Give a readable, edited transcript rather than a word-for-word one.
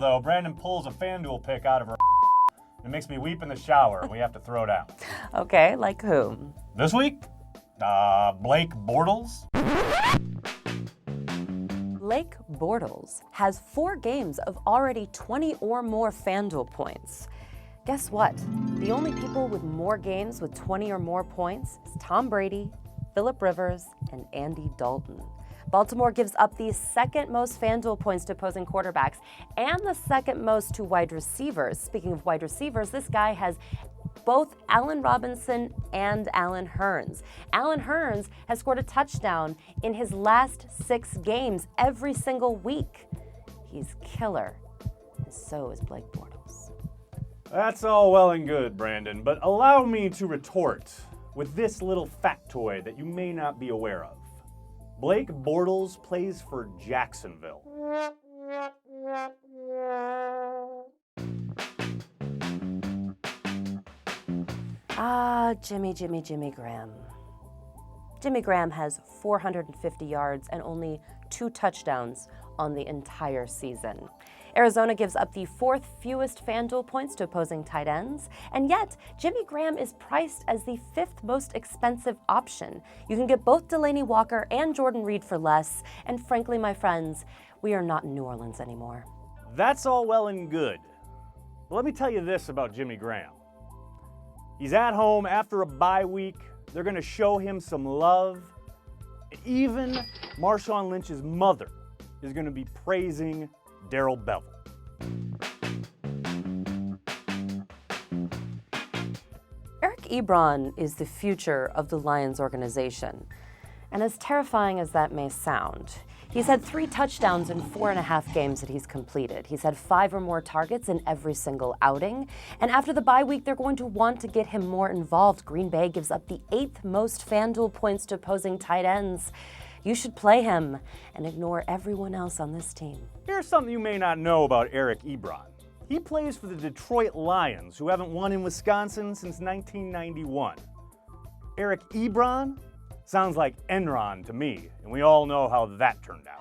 Though Brandon pulls a FanDuel pick out of her. It makes me weep in the shower, and we have to throw down. Okay, like whom? This week, Blake Bortles. Blake Bortles has 4 games of already 20 or more FanDuel points. Guess what? The only people with more games with 20 or more points is Tom Brady, Phillip Rivers, and Andy Dalton. Baltimore gives up the second most FanDuel points to opposing quarterbacks and the second most to wide receivers. Speaking of wide receivers, this guy has both Allen Robinson and Allen Hurns. Allen Hurns has scored a touchdown in his last 6 games every single week. He's killer, and so is Blake Bortles. That's all well and good, Brandon, but allow me to retort with this little factoid that you may not be aware of. Blake Bortles plays for Jacksonville. Jimmy Graham. Jimmy Graham has 450 yards and only 2 touchdowns on the entire season. Arizona gives up the 4th fewest FanDuel points to opposing tight ends, and yet Jimmy Graham is priced as the 5th most expensive option. You can get both Delaney Walker and Jordan Reed for less, and frankly, my friends, we are not in New Orleans anymore. That's all well and good. But let me tell you this about Jimmy Graham. He's at home after a bye week. They're going to show him some love. Even Marshawn Lynch's mother is going to be praising Darrell Bevell. Eric Ebron is the future of the Lions organization. And as terrifying as that may sound, he's had 3 touchdowns in 4.5 games that he's completed. He's had 5 or more targets in every single outing. And after the bye week, they're going to want to get him more involved. Green Bay gives up the 8th most FanDuel points to opposing tight ends. You should play him and ignore everyone else on this team. Here's something you may not know about Eric Ebron. He plays for the Detroit Lions, who haven't won in Wisconsin since 1991. Eric Ebron sounds like Enron to me, and we all know how that turned out.